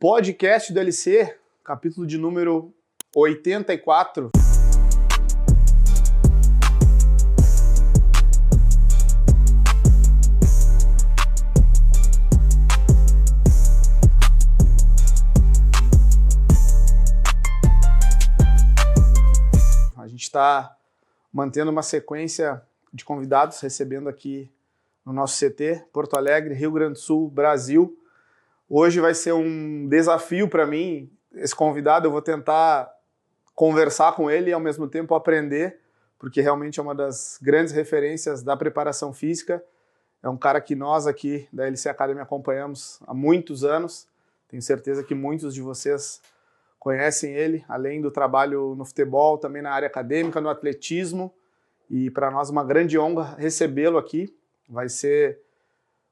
Podcast do LC, capítulo de número 84. A gente está mantendo uma sequência de convidados, recebendo aqui no nosso CT, Porto Alegre, Rio Grande do Sul, Brasil. Hoje vai ser um desafio para mim, esse convidado. Eu vou tentar conversar com ele e ao mesmo tempo aprender, porque realmente é uma das grandes referências da preparação física. É um cara que nós aqui da LC Academy acompanhamos há muitos anos. Tenho certeza que muitos de vocês conhecem ele, além do trabalho no futebol, também na área acadêmica, no atletismo. E para nós uma grande honra recebê-lo aqui. Vai ser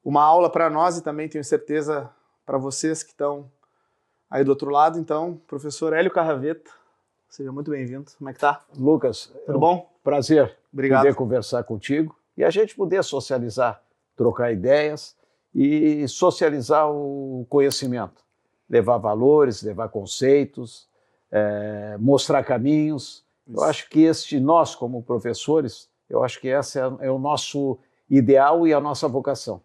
uma aula para nós e também tenho certeza para vocês que estão aí do outro lado. Então, professor Hélio Carraveta, seja muito bem-vindo. Como é que tá? Lucas, tudo bom? Prazer. Obrigado. Poder conversar contigo e a gente poder socializar, trocar ideias e socializar o conhecimento. Levar valores, levar conceitos, mostrar caminhos. Isso. Eu acho que nós, como professores, eu acho que esse é o nosso ideal e a nossa vocação.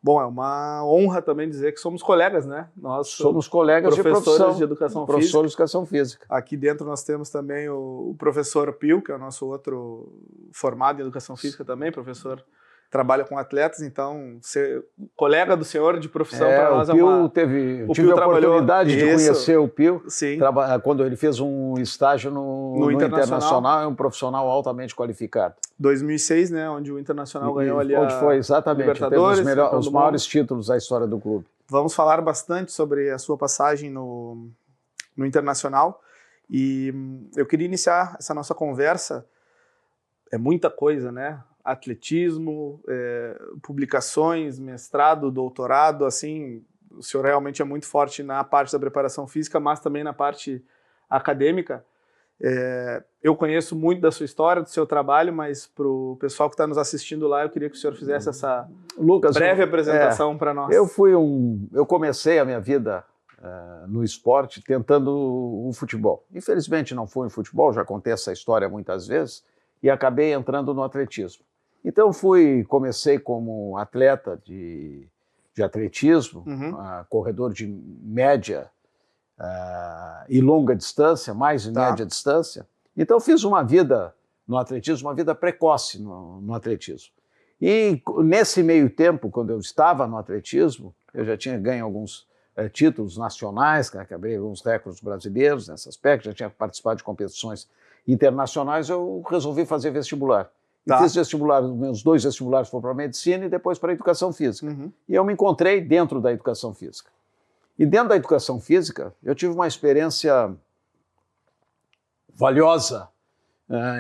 Bom, é uma honra também dizer que somos colegas, né? Nós somos colegas de professão, de educação física. Professor de educação física. Aqui dentro nós temos também o professor Pio, que é o nosso outro formado em educação física também, professor, trabalha com atletas, então ser colega do senhor de profissão para nós é uma... Tive a oportunidade de conhecer o Pio. Sim. Quando ele fez um estágio no Internacional, é um profissional altamente qualificado. 2006, né, onde o Internacional ganhou ali onde foi, exatamente, Libertadores, teve os maiores títulos da história do clube. Vamos falar bastante sobre a sua passagem no Internacional e eu queria iniciar essa nossa conversa, é muita coisa, né? Atletismo, publicações, mestrado, doutorado, assim, o senhor realmente é muito forte na parte da preparação física, mas também na parte acadêmica. Eu conheço muito da sua história, do seu trabalho, mas para o pessoal que está nos assistindo lá, eu queria que o senhor fizesse essa breve apresentação para nós. Eu comecei a minha vida no esporte tentando o futebol. Infelizmente não fui em futebol, já contei essa história muitas vezes, e acabei entrando no atletismo. Então comecei como atleta de atletismo, corredor de média e longa distância, mais de média distância. Então fiz uma vida no atletismo, uma vida precoce no atletismo. E nesse meio tempo, quando eu estava no atletismo, eu já tinha ganho alguns títulos nacionais, acabei alguns recordes brasileiros nesse aspecto, já tinha participado de competições internacionais, eu resolvi fazer vestibular. E fiz vestibular, meus 2 vestibulares foram para medicina e depois para educação física. E eu me encontrei dentro da educação física. E dentro da educação física, eu tive uma experiência valiosa.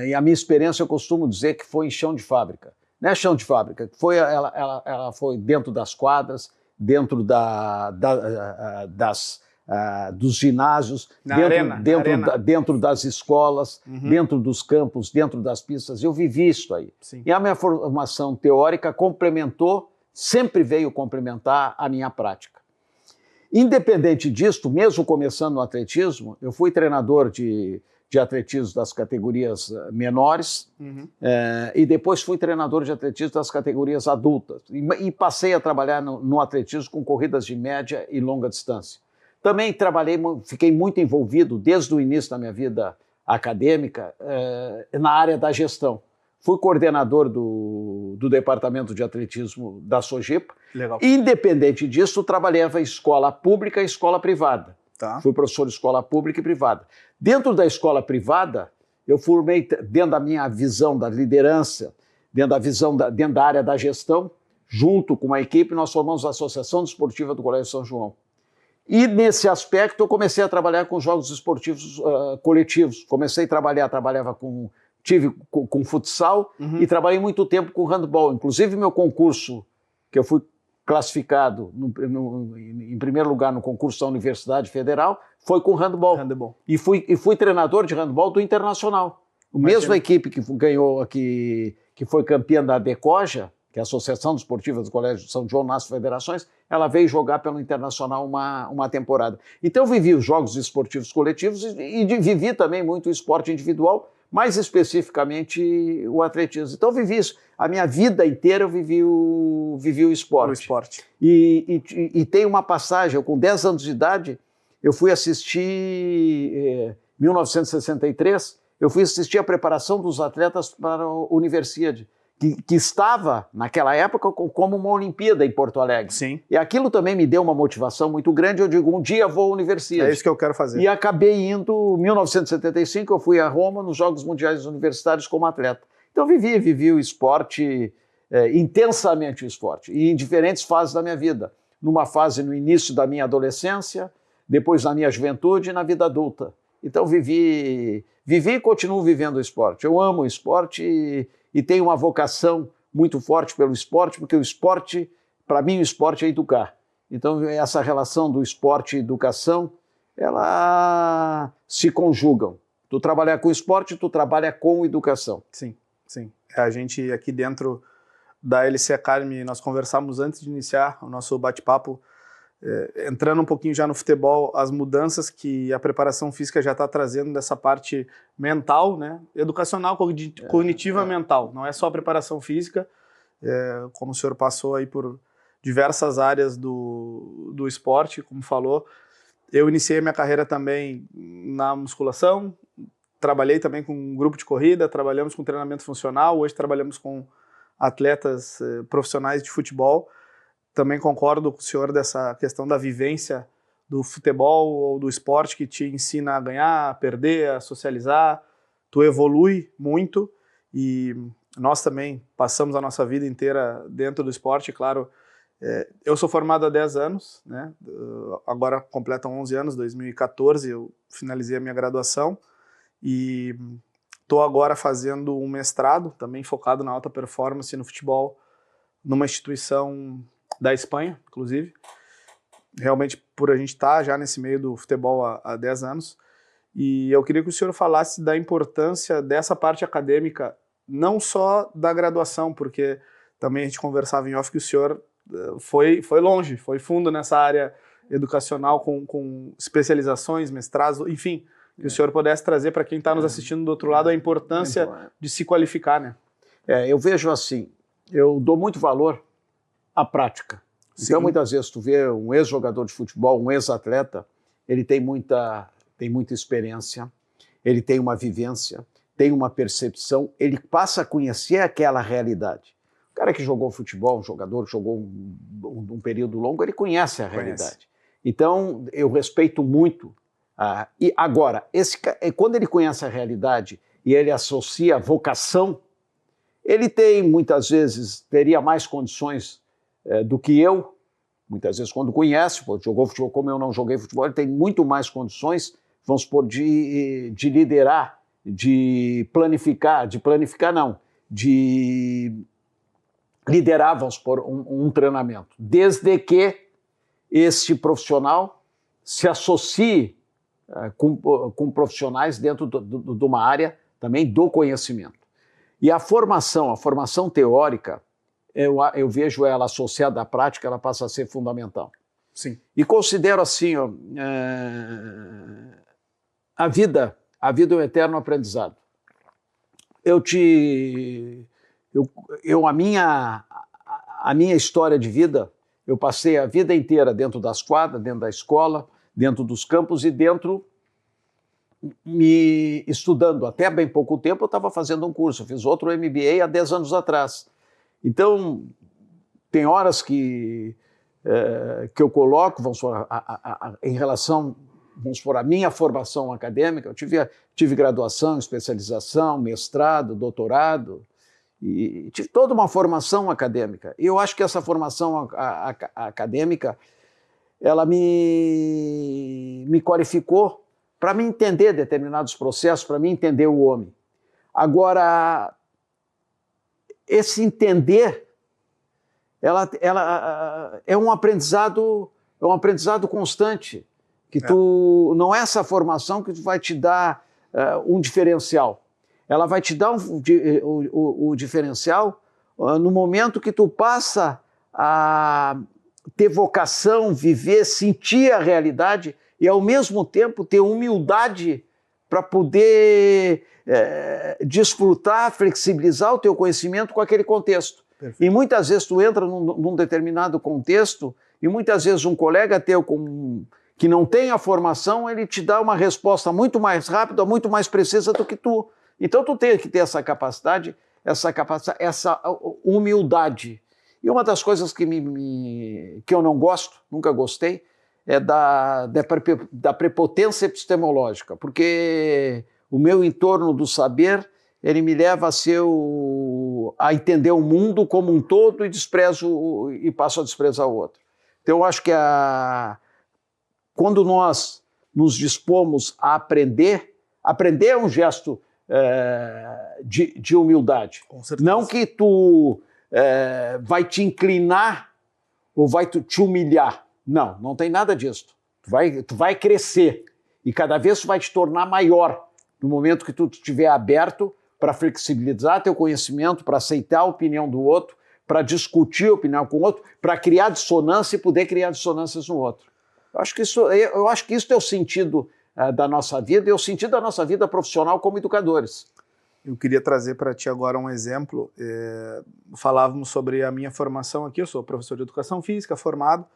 E a minha experiência, eu costumo dizer que foi em chão de fábrica. Não é chão de fábrica, ela foi dentro das quadras, dentro dos ginásios, dentro das escolas, dentro dos campos, dentro das pistas. Eu vivi isso aí. Sim. E a minha formação teórica sempre veio complementar a minha prática. Independente disso, mesmo começando no atletismo, eu fui treinador de atletismo das categorias menores e depois fui treinador de atletismo das categorias adultas e passei a trabalhar no atletismo com corridas de média e longa distância. Também fiquei muito envolvido desde o início da minha vida acadêmica na área da gestão. Fui coordenador do departamento de atletismo da Sogepa. Legal. Independente disso, trabalhava em escola pública e escola privada. Fui professor de escola pública e privada. Dentro da escola privada, eu formei, dentro da minha visão da liderança, dentro da área da gestão, junto com uma equipe, nós formamos a Associação Desportiva do Colégio São João. E nesse aspecto eu comecei a trabalhar com jogos esportivos coletivos. Trabalhava com futsal e trabalhei muito tempo com handball. Inclusive meu concurso, que eu fui classificado em primeiro lugar no concurso da Universidade Federal, foi com handball. E fui treinador de handball do Internacional. A mesma equipe que ganhou, que foi campeã da DECOJA, que é a Associação Desportiva do Colégio de São João nas federações, ela veio jogar pelo Internacional uma temporada. Então eu vivi os jogos esportivos coletivos e vivi também muito o esporte individual, mais especificamente o atletismo. Então eu vivi isso. A minha vida inteira eu vivi o esporte. E tem uma passagem, eu com 10 anos de idade, eu fui assistir, 1963, eu fui assistir a preparação dos atletas para a Universidade, que estava, naquela época, como uma Olimpíada em Porto Alegre. Sim. E aquilo também me deu uma motivação muito grande. Eu digo, um dia vou à Universidade. É isso que eu quero fazer. E acabei indo, em 1975, eu fui a Roma nos Jogos Mundiais Universitários como atleta. Então vivi o esporte, intensamente o esporte, e em diferentes fases da minha vida. Numa fase no início da minha adolescência, depois na minha juventude e na vida adulta. Então vivi e continuo vivendo o esporte. Eu amo o esporte e tenho uma vocação muito forte pelo esporte, porque o esporte, para mim, o esporte é educar. Então, essa relação do esporte e educação, ela se conjugam. Tu trabalhar com esporte, tu trabalha com educação. Sim, sim. A gente aqui dentro da LC Academy, nós conversamos antes de iniciar o nosso bate-papo, entrando um pouquinho já no futebol, as mudanças que a preparação física já está trazendo dessa parte mental, né? Educacional, cognitiva, mental. Não é só a preparação física, como o senhor passou aí por diversas áreas do esporte, como falou. Eu iniciei minha carreira também na musculação, trabalhei também com um grupo de corrida, trabalhamos com treinamento funcional, hoje trabalhamos com atletas profissionais de futebol. Também concordo com o senhor dessa questão da vivência do futebol ou do esporte que te ensina a ganhar, a perder, a socializar. Tu evolui muito e nós também passamos a nossa vida inteira dentro do esporte, claro. Eu sou formado há 10 anos, né? Agora completam 11 anos, 2014 eu finalizei a minha graduação e estou agora fazendo um mestrado, também focado na alta performance no futebol, numa instituição da Espanha, inclusive, realmente por a gente estar já nesse meio do futebol há 10 anos, e eu queria que o senhor falasse da importância dessa parte acadêmica, não só da graduação, porque também a gente conversava em off que o senhor foi longe, foi fundo nessa área educacional com especializações, mestrados, enfim, que o senhor pudesse trazer para quem está nos assistindo do outro lado a importância de se qualificar, né? Eu vejo assim, eu dou muito valor à prática. Então, muitas vezes, tu vê um ex-jogador de futebol, um ex-atleta, ele tem muita experiência, ele tem uma vivência, tem uma percepção, ele passa a conhecer aquela realidade. O cara que jogou futebol, um jogador que jogou um período longo, ele conhece a realidade. Então, eu respeito muito. E agora, quando ele conhece a realidade e ele associa a vocação, ele tem, muitas vezes, teria mais condições do que eu, muitas vezes quando conhece, jogou futebol, como eu não joguei futebol, ele tem muito mais condições, vamos supor, de liderar, de liderar, vamos supor, um treinamento, desde que este profissional se associe com profissionais dentro de uma área também do conhecimento. E a formação teórica, eu vejo ela associada à prática, ela passa a ser fundamental. Sim. E considero assim, a vida é um eterno aprendizado. A minha história de vida, eu passei a vida inteira dentro das quadras, dentro da escola, dentro dos campos e me estudando. Até bem pouco tempo eu estava fazendo um curso, eu fiz outro MBA há 10 anos atrás. Então, tem horas que eu coloco, vamos supor, em relação, vamos supor, à minha formação acadêmica, eu tive graduação, especialização, mestrado, doutorado, e tive toda uma formação acadêmica. E eu acho que essa formação acadêmica, ela me qualificou para me entender determinados processos, para me entender o homem. Agora, esse entender, ela é um aprendizado constante, que não é essa formação que vai te dar um diferencial. Ela vai te dar o diferencial no momento que tu passa a ter vocação, viver, sentir a realidade e, ao mesmo tempo, ter humildade para poder desfrutar, flexibilizar o teu conhecimento com aquele contexto. Perfeito. E muitas vezes tu entra num determinado contexto e muitas vezes um colega teu que não tem a formação, ele te dá uma resposta muito mais rápida, muito mais precisa do que tu. Então tu tem que ter essa capacidade, essa humildade. E uma das coisas que eu não gosto, nunca gostei, é da prepotência epistemológica, porque o meu entorno do saber, ele me leva a entender o mundo como um todo e passo a desprezar o outro. Então eu acho que quando nós nos dispomos a aprender é um gesto de humildade. Com certeza. Não que tu vai te inclinar ou vai te humilhar. Não tem nada disso. Tu vai crescer e cada vez tu vai te tornar maior no momento que tu estiver aberto para flexibilizar teu conhecimento, para aceitar a opinião do outro, para discutir a opinião com o outro, para criar dissonância e poder criar dissonâncias no outro. Eu acho que isso é o sentido da nossa vida e o sentido da nossa vida profissional como educadores. Eu queria trazer para ti agora um exemplo. Falávamos sobre a minha formação aqui, eu sou professor de educação física, formado,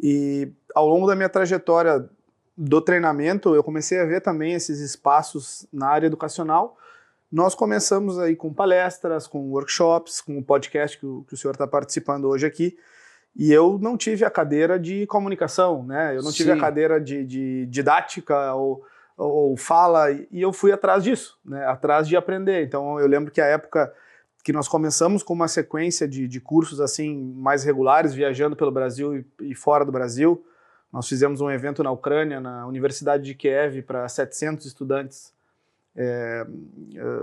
e ao longo da minha trajetória do treinamento, eu comecei a ver também esses espaços na área educacional. Nós começamos aí com palestras, com workshops, com o podcast que o senhor está participando hoje aqui, e eu não tive a cadeira de comunicação, né? Eu não tive a cadeira de didática ou fala, e eu fui atrás disso, né? Atrás de aprender. Então eu lembro que a época que nós começamos com uma sequência de cursos assim mais regulares, viajando pelo Brasil e fora do Brasil. Nós fizemos um evento na Ucrânia, na Universidade de Kiev, para 700 estudantes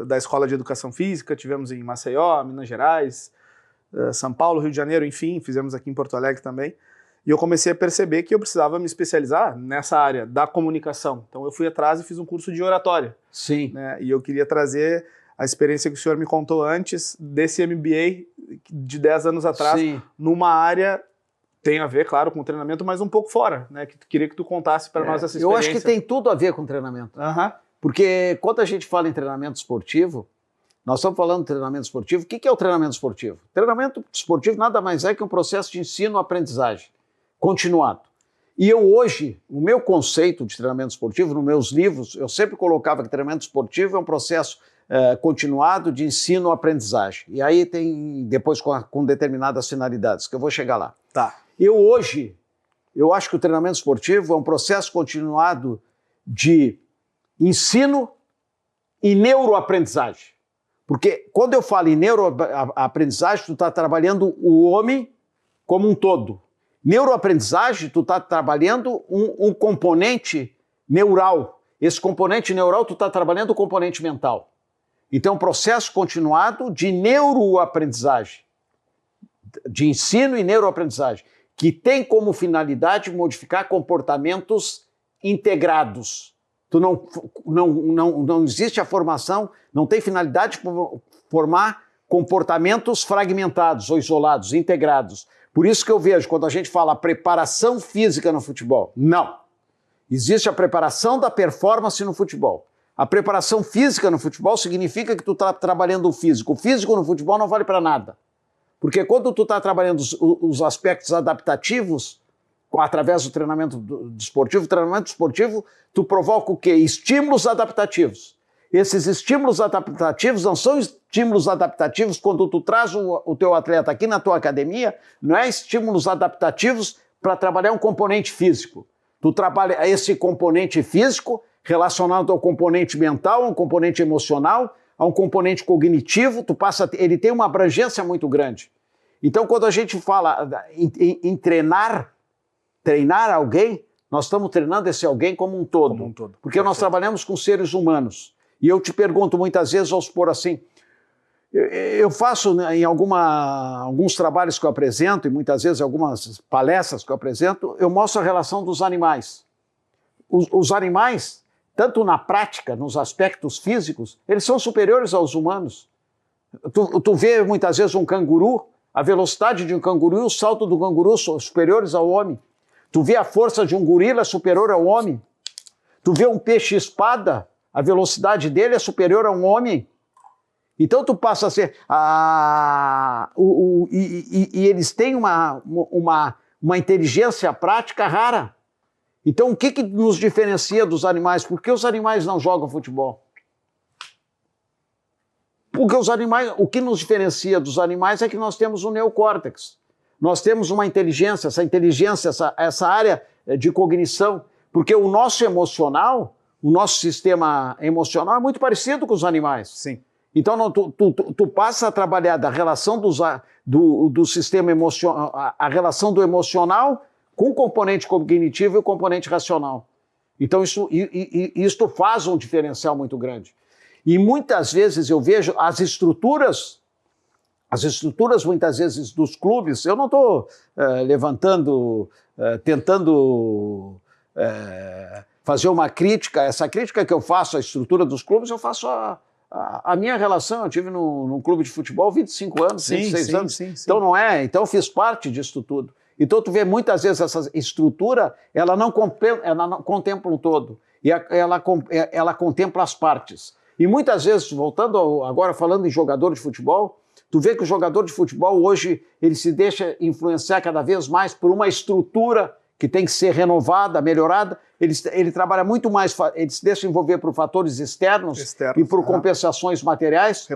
da Escola de Educação Física. Tivemos em Maceió, Minas Gerais, São Paulo, Rio de Janeiro, enfim, fizemos aqui em Porto Alegre também. E eu comecei a perceber que eu precisava me especializar nessa área da comunicação. Então eu fui atrás e fiz um curso de oratória. Sim. Né? E eu queria trazer a experiência que o senhor me contou antes desse MBA de 10 anos atrás, Sim. numa área, tem a ver, claro, com o treinamento, mas um pouco fora, né? Queria que tu contasse para nós essa experiência. Eu acho que tem tudo a ver com treinamento. Porque quando a gente fala em treinamento esportivo, nós estamos falando de treinamento esportivo. O que é o treinamento esportivo? Treinamento esportivo nada mais é que um processo de ensino-aprendizagem continuado. E eu hoje, o meu conceito de treinamento esportivo, nos meus livros, eu sempre colocava que treinamento esportivo é um processo continuado de ensino-aprendizagem. E aí tem, depois com determinadas finalidades, que eu vou chegar lá. Tá. Eu acho que o treinamento esportivo é um processo continuado de ensino e neuroaprendizagem. Porque quando eu falo em neuroaprendizagem, tu está trabalhando o homem como um todo. Neuroaprendizagem, tu está trabalhando um componente neural. Esse componente neural, tu está trabalhando o componente mental. Então, processo continuado de neuroaprendizagem, de ensino e neuroaprendizagem, que tem como finalidade modificar comportamentos integrados. Não existe a formação, não tem finalidade de formar comportamentos fragmentados ou isolados, integrados. Por isso que eu vejo, quando a gente fala preparação física no futebol, não. Existe a preparação da performance no futebol. A preparação física no futebol significa que tu está trabalhando o físico. O físico no futebol não vale para nada. Porque quando tu está trabalhando os aspectos adaptativos, através do treinamento esportivo, tu provoca o quê? Estímulos adaptativos. Esses estímulos adaptativos não são estímulos adaptativos quando tu traz o teu atleta aqui na tua academia, não é estímulos adaptativos para trabalhar um componente físico. Tu trabalha esse componente físico relacionado ao componente mental, a um componente emocional, a um componente cognitivo, ele tem uma abrangência muito grande. Então, quando a gente fala em treinar alguém, nós estamos treinando esse alguém como um todo. Como um todo. Porque nós trabalhamos com seres humanos. E eu te pergunto muitas vezes, ao supor assim, eu faço em alguns trabalhos que eu apresento, e muitas vezes algumas palestras que eu apresento, eu mostro a relação dos animais. Os animais, tanto na prática, nos aspectos físicos, eles são superiores aos humanos. Tu vê muitas vezes um canguru, A velocidade de um canguru e o salto do canguru são superiores ao homem. Tu vê a força de um gorila superior ao homem. Tu vê um peixe-espada, a velocidade dele é superior a um homem. Então tu passa a ser... E eles têm uma inteligência prática rara. Então o que nos diferencia dos animais? Por que os animais não jogam futebol? Porque os animais, o que nos diferencia dos animais é que nós temos um neocórtex. Nós temos uma inteligência, essa área de cognição. Porque o nosso emocional, o nosso sistema emocional é muito parecido com os animais. Sim. Então tu passa a trabalhar da relação do sistema emocional, a relação do emocional com o componente cognitivo e o componente racional. Então isso faz um diferencial muito grande. E muitas vezes eu vejo as estruturas muitas vezes dos clubes, eu não estou tentando fazer uma crítica, essa crítica que eu faço à estrutura dos clubes, eu faço a minha relação. Eu tive num clube de futebol 25 anos, 26 anos, então não é, então eu fiz parte disso tudo. Então tu vê muitas vezes essa estrutura, ela não contempla um todo, e ela contempla as partes. E muitas vezes, voltando agora falando em jogador de futebol, tu vê que o jogador de futebol hoje, ele se deixa influenciar cada vez mais por uma estrutura que tem que ser renovada, melhorada. Ele trabalha muito mais, ele se deixa envolver por fatores externos e por compensações materiais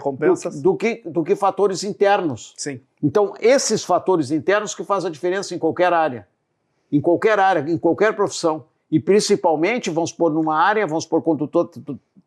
do que fatores internos. Sim. Então, esses fatores internos que fazem a diferença em qualquer área, em qualquer profissão. E principalmente, vamos supor, quando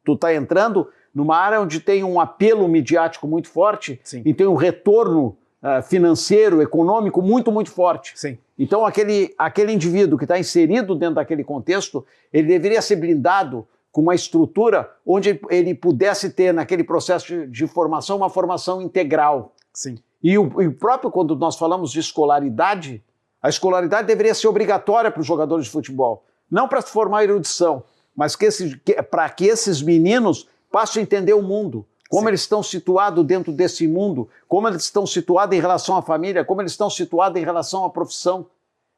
tu tá entrando numa área onde tem um apelo midiático muito forte. Sim. E tem um retorno financeiro, econômico muito, muito forte. Sim. Então, aquele indivíduo que está inserido dentro daquele contexto, ele deveria ser blindado com uma estrutura onde ele pudesse ter, naquele processo de formação, uma formação integral. Sim. E o próprio, quando nós falamos de escolaridade, a escolaridade deveria ser obrigatória para os jogadores de futebol. Não para formar erudição, mas para que esses meninos passem a entender o mundo, como eles estão situados dentro desse mundo, como eles estão situados em relação à família, como eles estão situados em relação à profissão.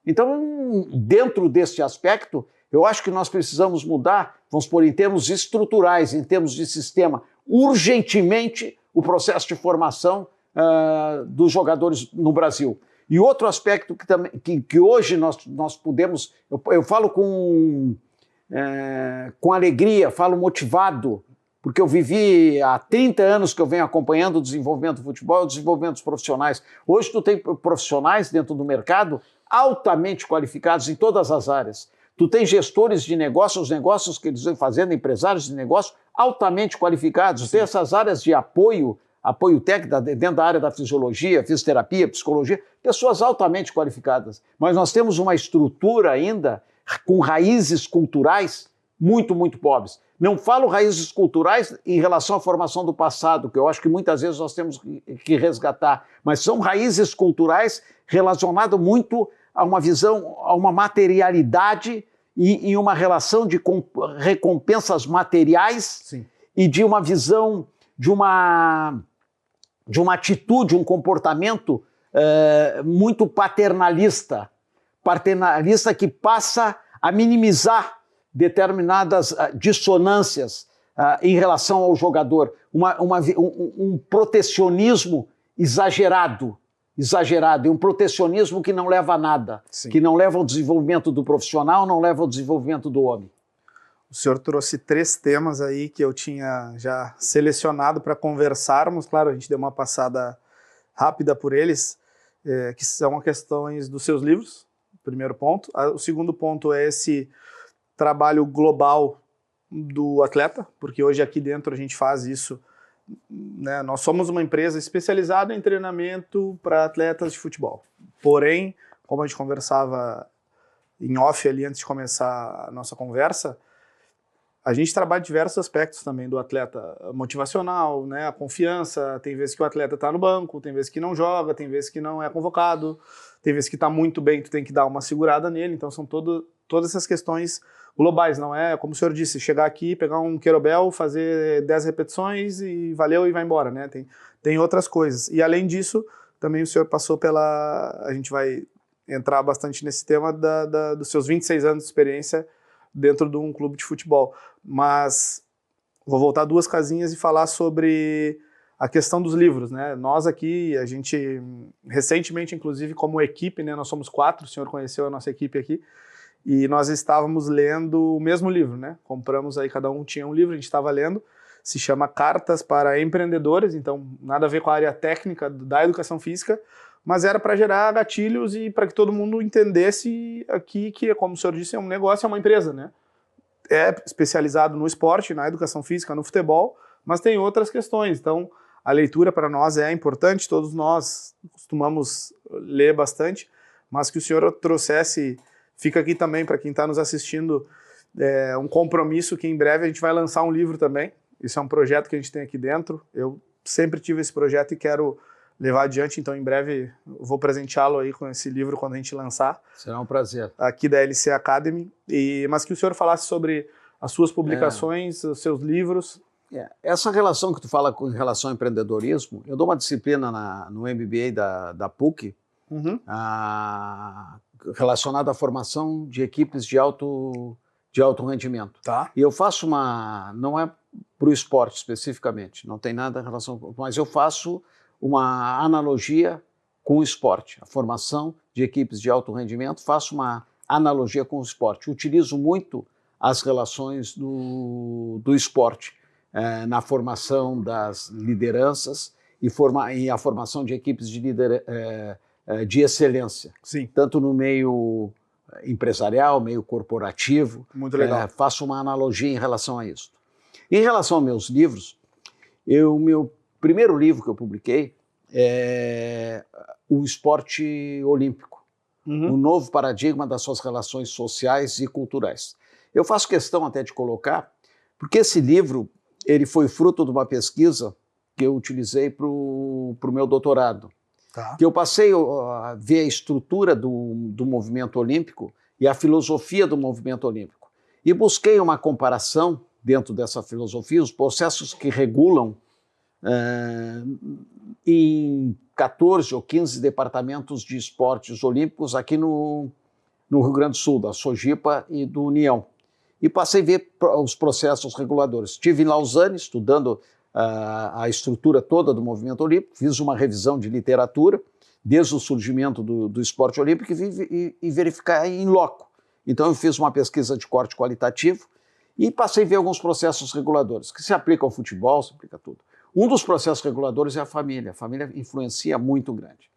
Então, dentro desse aspecto, eu acho que nós precisamos mudar, vamos pôr em termos estruturais, em termos de sistema, urgentemente o processo de formação dos jogadores no Brasil. E outro aspecto que hoje nós podemos... Eu falo com alegria, falo motivado, porque eu vivi há 30 anos que eu venho acompanhando o desenvolvimento do futebol e o desenvolvimento dos profissionais. Hoje tu tem profissionais dentro do mercado altamente qualificados em todas as áreas. Tu tem gestores de negócios, os negócios que eles vêm fazendo, empresários de negócios altamente qualificados. Tu tem essas áreas de apoio técnico dentro da área da fisiologia, fisioterapia, psicologia, pessoas altamente qualificadas. Mas nós temos uma estrutura ainda com raízes culturais muito, muito pobres. Não falo raízes culturais em relação à formação do passado, que eu acho que muitas vezes nós temos que resgatar, mas são raízes culturais relacionadas muito a uma visão, a uma materialidade e uma relação de recompensas materiais. Sim. E de uma visão, de uma atitude, um comportamento muito paternalista que passa a minimizar determinadas dissonâncias em relação ao jogador, um protecionismo exagerado, e um protecionismo que não leva a nada, Sim. que não leva ao desenvolvimento do profissional, não leva ao desenvolvimento do homem. O senhor trouxe 3 temas aí que eu tinha já selecionado para conversarmos. Claro, a gente deu uma passada rápida por eles, que são questões dos seus livros, primeiro ponto. O segundo ponto é esse trabalho global do atleta, porque hoje aqui dentro a gente faz isso, né? Nós somos uma empresa especializada em treinamento para atletas de futebol. Porém, como a gente conversava em off ali antes de começar a nossa conversa, a gente trabalha diversos aspectos também do atleta motivacional, né? A confiança, tem vezes que o atleta está no banco, tem vezes que não joga, tem vezes que não é convocado, tem vezes que está muito bem, tu tem que dar uma segurada nele, então são todas essas questões globais, não é, como o senhor disse, chegar aqui, pegar um kettlebell, fazer 10 repetições e valeu e vai embora, né? Tem outras coisas. E além disso, também o senhor passou a gente vai entrar bastante nesse tema dos seus 26 anos de experiência dentro de um clube de futebol. Mas vou voltar 2 casinhas e falar sobre a questão dos livros, né? Nós aqui, a gente, recentemente, inclusive, como equipe, né? Nós somos 4, o senhor conheceu a nossa equipe aqui, e nós estávamos lendo o mesmo livro, né? Compramos aí, cada um tinha um livro, a gente estava lendo, se chama Cartas para Empreendedores, então nada a ver com a área técnica da educação física, mas era para gerar gatilhos e para que todo mundo entendesse aqui que, como o senhor disse, é um negócio, é uma empresa, né? É especializado no esporte, na educação física, no futebol, mas tem outras questões. Então, a leitura para nós é importante, todos nós costumamos ler bastante, mas que o senhor trouxesse, fica aqui também para quem está nos assistindo, um compromisso que em breve a gente vai lançar um livro também. Isso é um projeto que a gente tem aqui dentro. Eu sempre tive esse projeto e quero levar adiante, então em breve eu vou presenteá-lo aí com esse livro quando a gente lançar. Será um prazer. Aqui da LC Academy, mas que o senhor falasse sobre as suas publicações, os seus livros. Essa relação que tu fala com relação ao empreendedorismo, eu dou uma disciplina no MBA da PUC, relacionada à formação de equipes de alto rendimento. Tá. E eu faço não é para o esporte especificamente, não tem nada em relação, mas eu faço uma analogia com o esporte, a formação de equipes de alto rendimento, faço uma analogia com o esporte. Utilizo muito as relações do esporte na formação das lideranças e a formação de equipes de excelência. Sim. Tanto no meio empresarial, meio corporativo. Muito legal. Faço uma analogia em relação a isso. Em relação aos meus livros, meu primeiro livro que eu publiquei é O Esporte Olímpico, um novo paradigma das suas relações sociais e culturais. Eu faço questão até de colocar, porque esse livro ele foi fruto de uma pesquisa que eu utilizei para o meu doutorado. Tá. Que eu passei a ver a estrutura do movimento olímpico e a filosofia do movimento olímpico. E busquei uma comparação dentro dessa filosofia, os processos que regulam em 14 ou 15 departamentos de esportes olímpicos aqui no Rio Grande do Sul, da Sojipa e do União. E passei a ver os processos reguladores. Estive em Lausanne estudando a estrutura toda do movimento olímpico, fiz uma revisão de literatura, desde o surgimento do esporte olímpico e verificar em loco. Então eu fiz uma pesquisa de corte qualitativo e passei a ver alguns processos reguladores, que se aplicam ao futebol, se aplica a tudo. Um dos processos reguladores é a família influencia muito grande.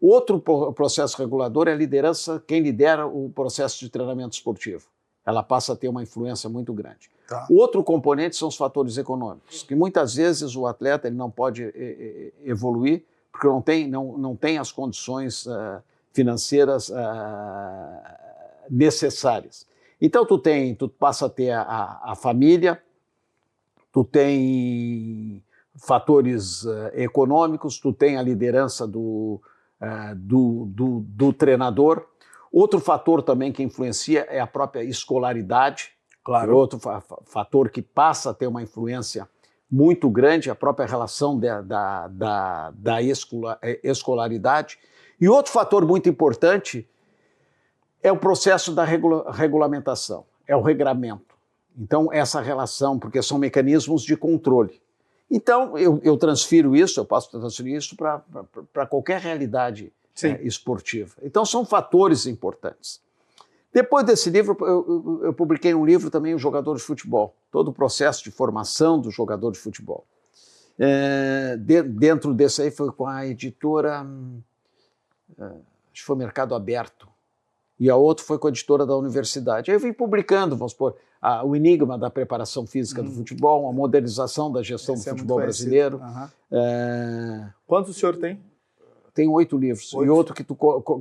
Outro processo regulador é a liderança, quem lidera o processo de treinamento esportivo. Ela passa a ter uma influência muito grande. Tá. O outro componente são os fatores econômicos, que muitas vezes o atleta ele não pode evoluir porque não tem as condições financeiras necessárias. Então tu passa a ter a família, tu tem fatores econômicos, tu tem a liderança do treinador. Outro fator também que influencia é a própria escolaridade. Claro. É outro fator que passa a ter uma influência muito grande, a própria relação da escolaridade. E outro fator muito importante é o processo da regulamentação, é o regramento. Então, essa relação, porque são mecanismos de controle. Então, eu transfiro isso, eu posso transferir isso para qualquer realidade esportiva. Então, são fatores importantes. Depois desse livro, eu publiquei um livro também, O Jogador de Futebol, todo o processo de formação do jogador de futebol. Dentro desse aí foi com a editora, acho que foi Mercado Aberto, e a outra foi com a editora da universidade. Aí eu vim publicando, vamos supor, o enigma da preparação física do futebol, a modernização da gestão do futebol brasileiro. Quantos o senhor tem? Tem 8 livros. 8. E outro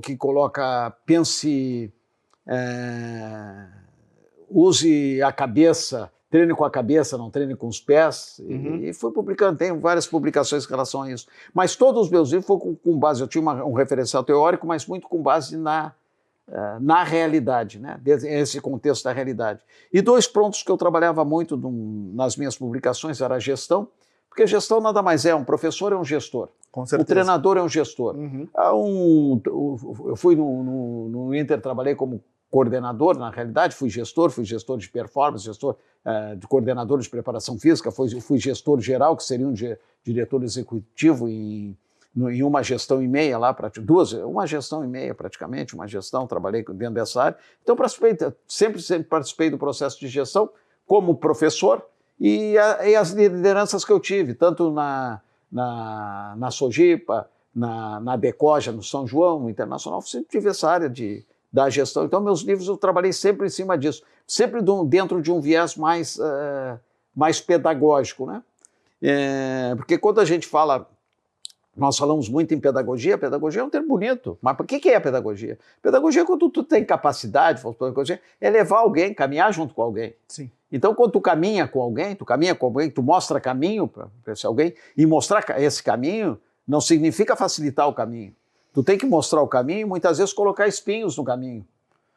que coloca, pense, use a cabeça, treine com a cabeça, não treine com os pés. E fui publicando, tenho várias publicações em relação a isso. Mas todos os meus livros foram com base, eu tinha um referencial teórico, mas muito com base na realidade, né? Esse contexto da realidade. E 2 pontos que eu trabalhava muito nas minhas publicações era a gestão, porque Porque gestão nada mais é, um professor é um gestor. Com certeza. O treinador é um gestor. Eu fui no Inter, trabalhei como coordenador, na realidade, fui gestor de performance, gestor de coordenador de preparação física, fui gestor geral, que seria um diretor executivo em uma gestão e meia lá, uma gestão e meia praticamente, trabalhei dentro dessa área. Então, sempre participei do processo de gestão como professor e as lideranças que eu tive, tanto na Sojipa, na Decoja, no São João, no Internacional, sempre tive essa área da gestão. Então, meus livros eu trabalhei sempre em cima disso, sempre dentro de um viés mais pedagógico, né? Porque quando a gente fala, nós falamos muito em pedagogia é um termo bonito, mas o que é a pedagogia? Pedagogia é quando tu tem capacidade, é levar alguém, caminhar junto com alguém. Sim. Então, quando tu caminha com alguém, tu mostra caminho para esse alguém, e mostrar esse caminho não significa facilitar o caminho. Tu tem que mostrar o caminho e muitas vezes colocar espinhos no caminho,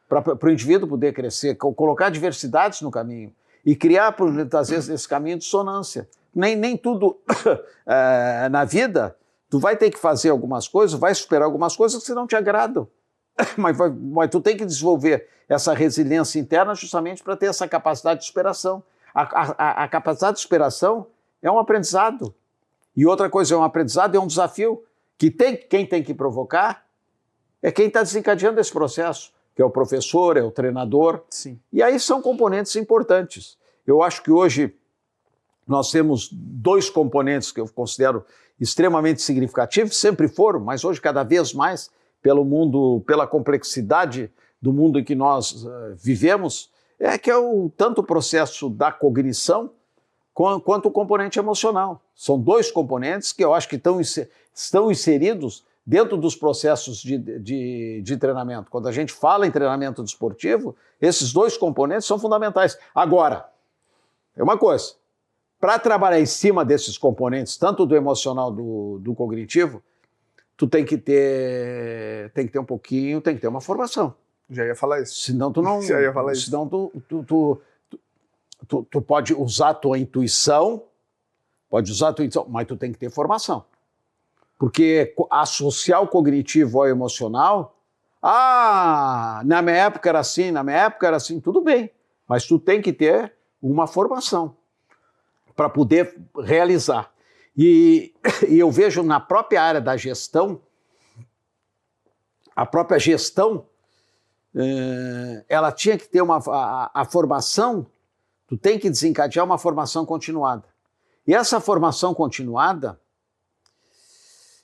para o indivíduo poder crescer, colocar diversidades no caminho e criar, muitas vezes, nesse caminho, dissonância. Nem tudo na vida, tu vai ter que fazer algumas coisas, vai superar algumas coisas que não te agradam. Mas tu tem que desenvolver essa resiliência interna justamente para ter essa capacidade de superação. A capacidade de superação é um aprendizado. E outra coisa, é um aprendizado, é um desafio que quem tem que provocar é quem está desencadeando esse processo, que é o professor, é o treinador. Sim. E aí são componentes importantes. Eu acho que hoje nós temos 2 componentes que eu considero extremamente significativos, sempre foram, mas hoje cada vez mais, pela complexidade do mundo em que nós vivemos, que é tanto o processo da cognição quanto o componente emocional. São 2 componentes que eu acho que estão inseridos dentro dos processos de treinamento. Quando a gente fala em treinamento desportivo, esses 2 componentes são fundamentais. Agora, é uma coisa, para trabalhar em cima desses componentes, tanto do emocional do cognitivo, tu tem que ter um pouquinho, tem que ter uma formação. Já ia falar isso. Senão tu não... Já ia falar isso. Senão tu pode usar a tua intuição, mas tu tem que ter formação. Porque associar o cognitivo ao emocional, na minha época era assim, tudo bem. Mas tu tem que ter uma formação para poder realizar. E eu vejo na própria área da gestão, a própria gestão, ela tinha que ter a formação, tu tem que desencadear uma formação continuada. E essa formação continuada,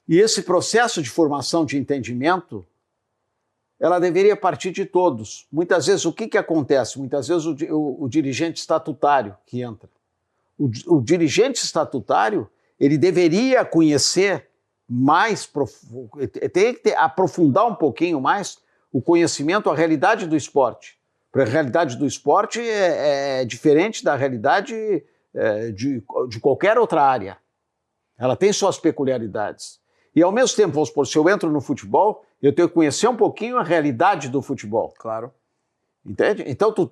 e esse processo de formação de entendimento, ela deveria partir de todos. Muitas vezes, o que acontece? Muitas vezes o dirigente estatutário que entra. O dirigente estatutário, ele deveria conhecer mais, tem que aprofundar um pouquinho mais o conhecimento, a realidade do esporte. Porque a realidade do esporte é diferente da realidade de qualquer outra área. Ela tem suas peculiaridades. E ao mesmo tempo, vamos supor, se eu entro no futebol, eu tenho que conhecer um pouquinho a realidade do futebol. Claro. Entende? Então tu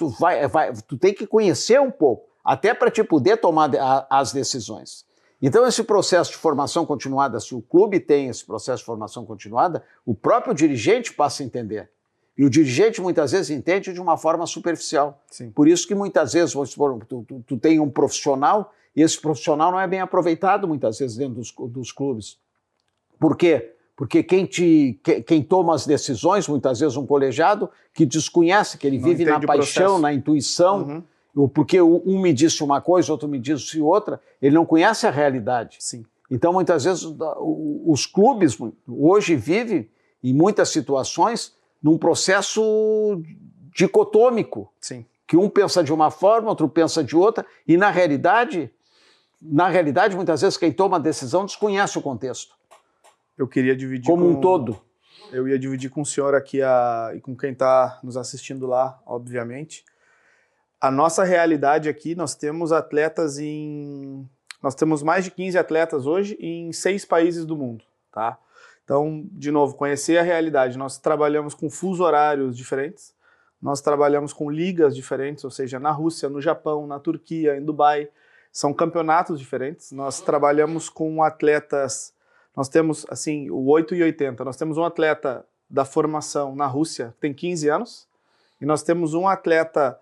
tem que conhecer um pouco, até para te poder tomar as decisões. Então esse processo de formação continuada, se o clube tem esse processo de formação continuada, o próprio dirigente passa a entender. E o dirigente muitas vezes entende de uma forma superficial. Sim. Por isso que muitas vezes, vamos supor, tu tem um profissional e esse profissional não é bem aproveitado muitas vezes dentro dos clubes. Por quê? Porque quem toma as decisões, muitas vezes um colegiado, que desconhece, que ele vive na paixão, na intuição, porque um me disse uma coisa, outro me disse outra, ele não conhece a realidade. Sim. Então, muitas vezes, os clubes hoje vivem, em muitas situações, num processo dicotômico.Sim. Que um pensa de uma forma, outro pensa de outra, e na realidade, muitas vezes, quem toma a decisão desconhece o contexto. Eu queria dividir como um todo. Eu ia dividir com o senhor aqui e com quem está nos assistindo lá, obviamente. A nossa realidade aqui, nós temos mais de 15 atletas hoje em 6 países do mundo, tá? Então, de novo, conhecer a realidade. Nós trabalhamos com fusos horários diferentes, nós trabalhamos com ligas diferentes, ou seja, na Rússia, no Japão, na Turquia, em Dubai. são campeonatos diferentes. Nós trabalhamos com atletas, nós temos assim o 8 e 80. Nós temos um atleta da formação na Rússia, que tem 15 anos, e nós temos um atleta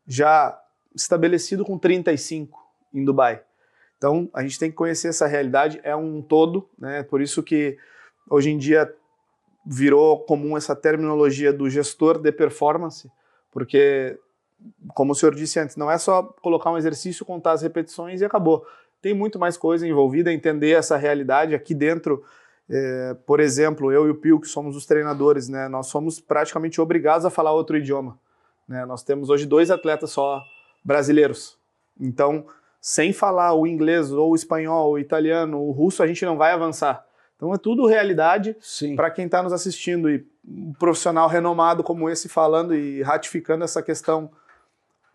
já estabelecido com 35 em Dubai. Então, a gente tem que conhecer essa realidade, é um todo, né? Por isso que hoje em dia virou comum essa terminologia do gestor de performance, porque, como o senhor disse antes, não é só colocar um exercício, contar as repetições e acabou. Tem muito mais coisa envolvida, entender essa realidade aqui dentro. Por exemplo, eu e o Pio, que somos os treinadores, né? Nós somos praticamente obrigados a falar outro idioma, né? Nós temos hoje 2 atletas só brasileiros. Então, sem falar o inglês, ou o espanhol, o italiano, o russo, a gente não vai avançar. Então é tudo realidade para quem está nos assistindo. E um profissional renomado como esse falando e ratificando essa questão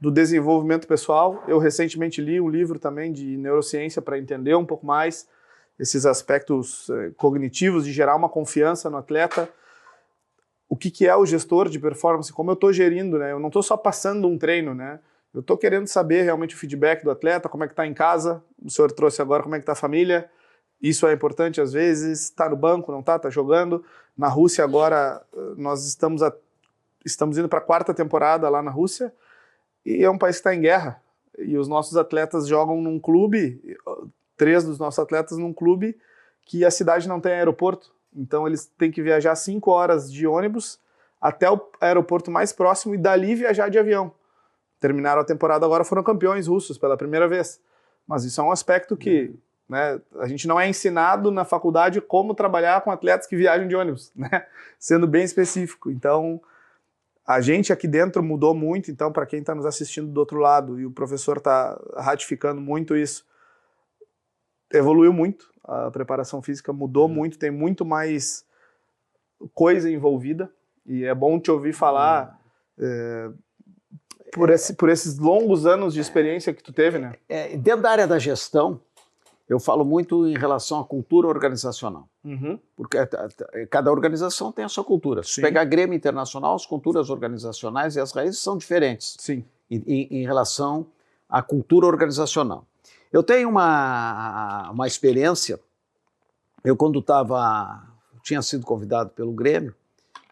do desenvolvimento pessoal. Eu recentemente li um livro também de neurociência para entender um pouco mais esses aspectos cognitivos, de gerar uma confiança no atleta. O que é o gestor de performance, como eu estou gerindo, né? Eu não estou só passando um treino, né? Eu estou querendo saber realmente o feedback do atleta, como é que está em casa, o senhor trouxe agora como é que está a família, isso é importante às vezes, está no banco, não está jogando. Na Rússia agora, nós estamos indo para a 4ª temporada lá na Rússia, e é um país que está em guerra, e os nossos atletas jogam num clube, 3 dos nossos atletas num clube que a cidade não tem aeroporto, então eles têm que viajar 5 horas de ônibus até o aeroporto mais próximo e dali viajar de avião. Terminaram a temporada agora, foram campeões russos pela primeira vez. Mas isso é um aspecto que, né, a gente não é ensinado na faculdade como trabalhar com atletas que viajam de ônibus, né? Sendo bem específico. Então, a gente aqui dentro mudou muito. Então, para quem está nos assistindo do outro lado, e o professor está ratificando muito isso, evoluiu muito. A preparação física mudou muito, tem muito mais coisa envolvida. E é bom te ouvir falar... Por esses longos anos de experiência que tu teve, né? Dentro da área da gestão, eu falo muito em relação à cultura organizacional. Porque cada organização tem a sua cultura. Se pegar Grêmio Internacional, as culturas organizacionais e as raízes são diferentes. Sim. Em relação à cultura organizacional. Eu tenho uma experiência, eu quando tinha sido convidado pelo Grêmio,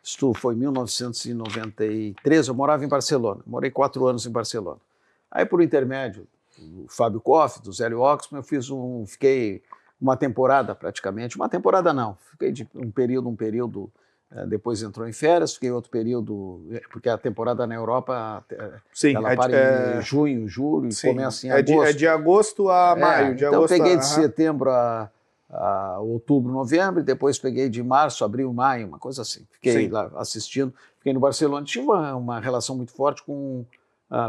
isto foi em 1993, eu morava em Barcelona, morei 4 anos em Barcelona. Aí, por intermédio do Fábio Koff, do Zélio Oxman, eu fiquei uma temporada praticamente, uma temporada não, fiquei de um período, depois entrou em férias, fiquei outro período, porque a temporada na Europa, ela para em junho, julho, e começa em agosto. É de agosto a maio. Então eu peguei de setembro a outubro, novembro, e depois peguei de março, abril, maio, uma coisa assim. Fiquei lá assistindo, fiquei no Barcelona. Tive uma relação muito forte com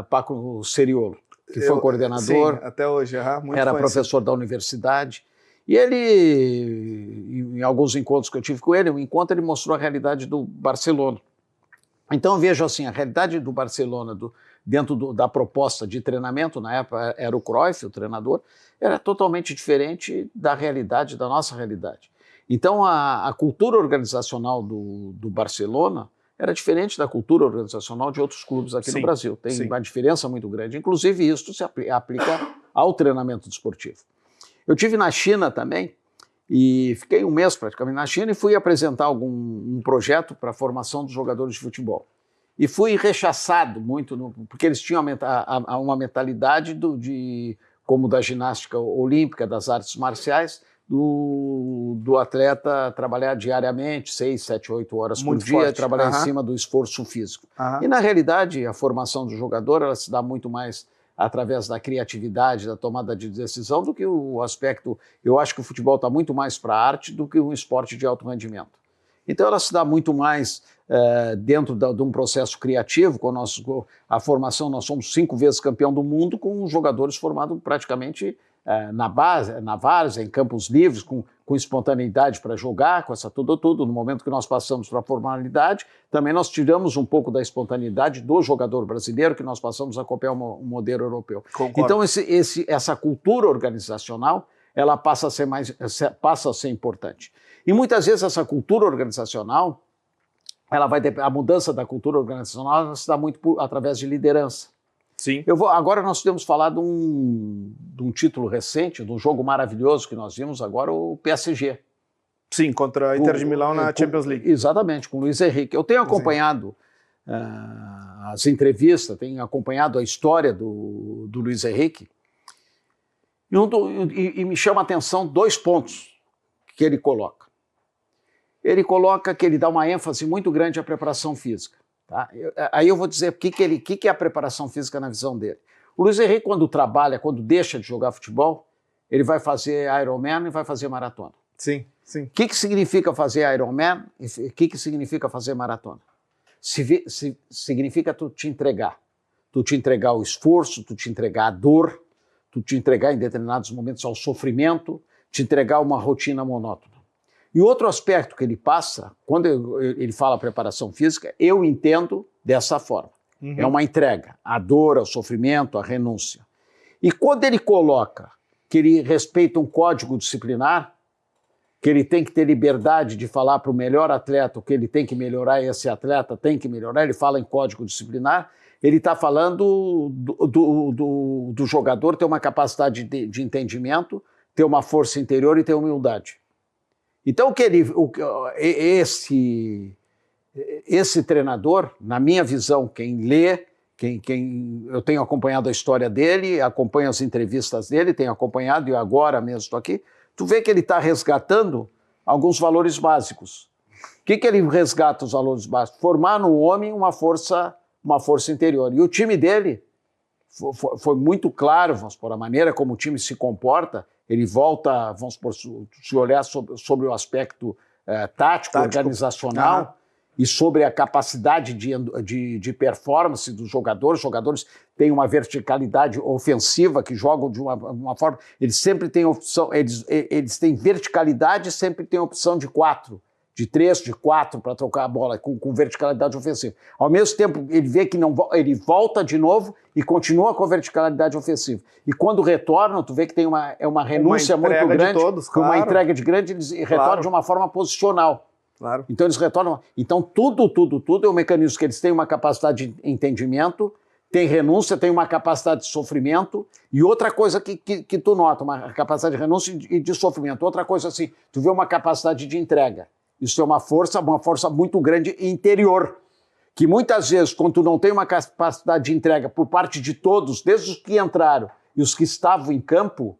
Paco Seriolo, que foi coordenador. Sim, até hoje. Muito era professor da universidade. E ele, em alguns encontros que eu tive com ele, ele mostrou a realidade do Barcelona. Então eu vejo assim, a realidade do Barcelona, dentro da proposta de treinamento, na época era o Cruyff, o treinador, era totalmente diferente da realidade, da nossa realidade. Então a cultura organizacional do Barcelona era diferente da cultura organizacional de outros clubes aqui no Brasil. Tem uma diferença muito grande. Inclusive isso se aplica ao treinamento desportivo. Eu estive na China também, e fiquei um mês praticamente na China e fui apresentar um projeto para a formação dos jogadores de futebol. E fui rechaçado muito, porque eles tinham uma mentalidade como da ginástica olímpica, das artes marciais, do atleta trabalhar diariamente, 6, 7, 8 horas por dia, trabalhar em cima do esforço físico. E na realidade, a formação do jogador ela se dá muito mais através da criatividade, da tomada de decisão, do que o aspecto... Eu acho que o futebol está muito mais para a arte do que um esporte de alto rendimento. Então ela se dá muito mais dentro de um processo criativo, com a formação, nós somos 5 vezes campeão do mundo, com jogadores formados praticamente na base, na várzea, em campos livres, com espontaneidade para jogar, com essa tudo. No momento que nós passamos para a formalidade, também nós tiramos um pouco da espontaneidade do jogador brasileiro, que nós passamos a copiar um modelo europeu. Concordo. Então essa cultura organizacional, ela passa a ser importante. E muitas vezes essa cultura organizacional, a mudança da cultura organizacional ela se dá muito através de liderança. Sim. Agora nós temos falado de um título recente, de um jogo maravilhoso que nós vimos agora, o PSG. Sim, contra a Inter de Milão na Champions League. Exatamente, com o Luiz Henrique. Eu tenho acompanhado as entrevistas, tenho acompanhado a história do Luiz Henrique, e me chama a atenção 2 pontos que ele coloca. Ele coloca que ele dá uma ênfase muito grande à preparação física. Tá? Aí eu vou dizer o que é a preparação física na visão dele. O Luiz Henrique, quando trabalha, quando deixa de jogar futebol, ele vai fazer Ironman e vai fazer maratona. Sim, sim. O que significa fazer Ironman e o que significa fazer maratona? Significa tu te entregar. Tu te entregar ao esforço, tu te entregar à dor, tu te entregar em determinados momentos ao sofrimento, te entregar a uma rotina monótona. E outro aspecto que ele passa, quando ele fala preparação física, eu entendo dessa forma. É uma entrega, a dor, ao sofrimento, a renúncia. E quando ele coloca que ele respeita um código disciplinar, que ele tem que ter liberdade de falar para o melhor atleta o que ele tem que melhorar, esse atleta tem que melhorar, ele fala em código disciplinar, ele está falando do jogador ter uma capacidade de entendimento, ter uma força interior e ter humildade. Então, esse treinador, na minha visão, quem lê, eu tenho acompanhado a história dele, acompanho as entrevistas dele, tenho acompanhado e agora mesmo estou aqui, tu vê que ele está resgatando alguns valores básicos. O que ele resgata os valores básicos? Formar no homem uma força interior. E o time dele foi muito claro, vamos por a maneira como o time se comporta. Ele volta, vamos por, se olhar sobre o aspecto tático, organizacional, e sobre a capacidade de performance dos jogadores. Os jogadores têm uma verticalidade ofensiva, que jogam de uma forma... Eles sempre têm opção, eles têm verticalidade e sempre têm opção de 4, de 3, de 4 para trocar a bola, com verticalidade ofensiva. Ao mesmo tempo, ele vê que ele volta de novo e continua com a verticalidade ofensiva. E quando retornam, tu vê que tem uma renúncia muito grande, uma entrega de grande, eles retornam de uma forma posicional. Claro. Então eles retornam. Então tudo é um mecanismo que eles têm uma capacidade de entendimento, tem renúncia, tem uma capacidade de sofrimento. E outra coisa que tu nota, uma capacidade de renúncia e de sofrimento. Outra coisa assim, tu vê uma capacidade de entrega. Isso é uma força muito grande interior. Que muitas vezes, quando tu não tem uma capacidade de entrega por parte de todos, desde os que entraram e os que estavam em campo,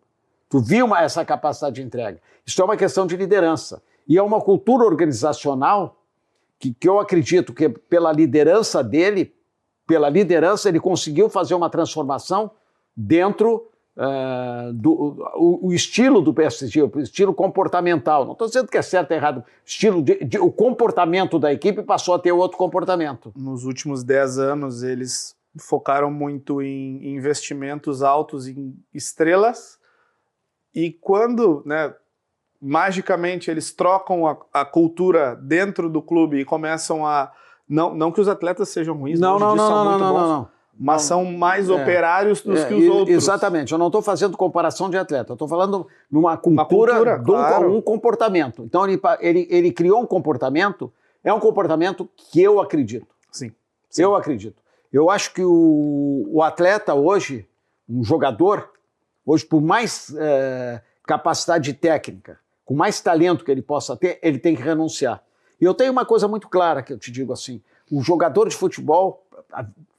tu viu essa capacidade de entrega. Isso é uma questão de liderança. E é uma cultura organizacional que eu acredito que pela liderança dele, ele conseguiu fazer uma transformação dentro o estilo do PSG, o estilo comportamental. Não estou dizendo que é certo ou errado. O comportamento da equipe passou a ter outro comportamento. Nos últimos 10 anos, eles focaram muito em investimentos altos em estrelas, e quando, magicamente eles trocam a cultura dentro do clube e começam a... Não que os atletas sejam ruins, são muito bons, mas são mais operários dos que os outros. Exatamente, eu não estou fazendo comparação de atleta, eu estou falando numa cultura um comportamento. Então ele criou um comportamento, é um comportamento que eu acredito. Sim. Eu acredito. Eu acho que o atleta hoje, um jogador, hoje por mais capacidade técnica, com mais talento que ele possa ter, ele tem que renunciar. E eu tenho uma coisa muito clara que eu te digo assim, o jogador de futebol,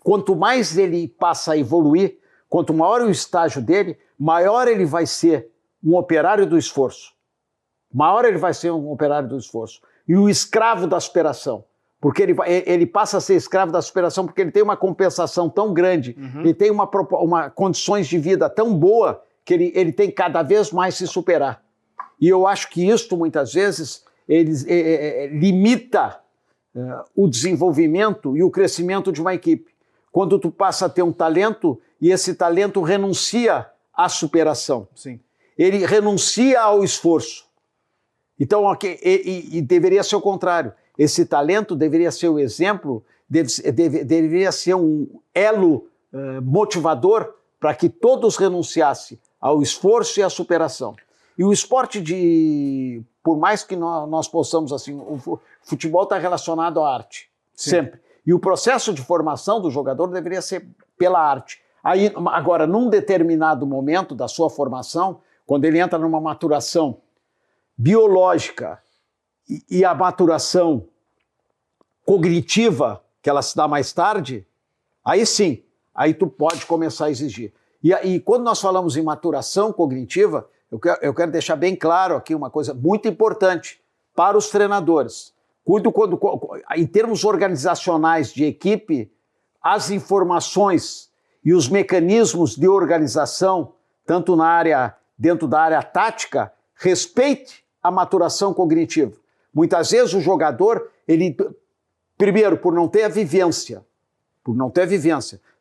quanto mais ele passa a evoluir, quanto maior o estágio dele, maior ele vai ser um operário do esforço. Maior ele vai ser um operário do esforço. E o escravo da aspiração. Porque ele passa a ser escravo da aspiração porque ele tem uma compensação tão grande, ele tem uma condições de vida tão boa que ele tem cada vez mais se superar. E eu acho que isto, muitas vezes, limita o desenvolvimento e o crescimento de uma equipe. Quando tu passa a ter um talento e esse talento renuncia à superação. Sim. Ele renuncia ao esforço. Então, e deveria ser o contrário. Esse talento deveria ser o exemplo, deveria ser um elo motivador para que todos renunciassem ao esforço e à superação. E o esporte por mais que nós possamos, assim, o futebol está relacionado à arte, sempre. E o processo de formação do jogador deveria ser pela arte. Aí, agora, num determinado momento da sua formação, quando ele entra numa maturação biológica e a maturação cognitiva, que ela se dá mais tarde, aí sim, aí tu pode começar a exigir. E quando nós falamos em maturação cognitiva, eu quero deixar bem claro aqui uma coisa muito importante para os treinadores. Em termos organizacionais de equipe, as informações e os mecanismos de organização, tanto dentro da área tática, respeite a maturação cognitiva. Muitas vezes o jogador, primeiro, por não ter a vivência.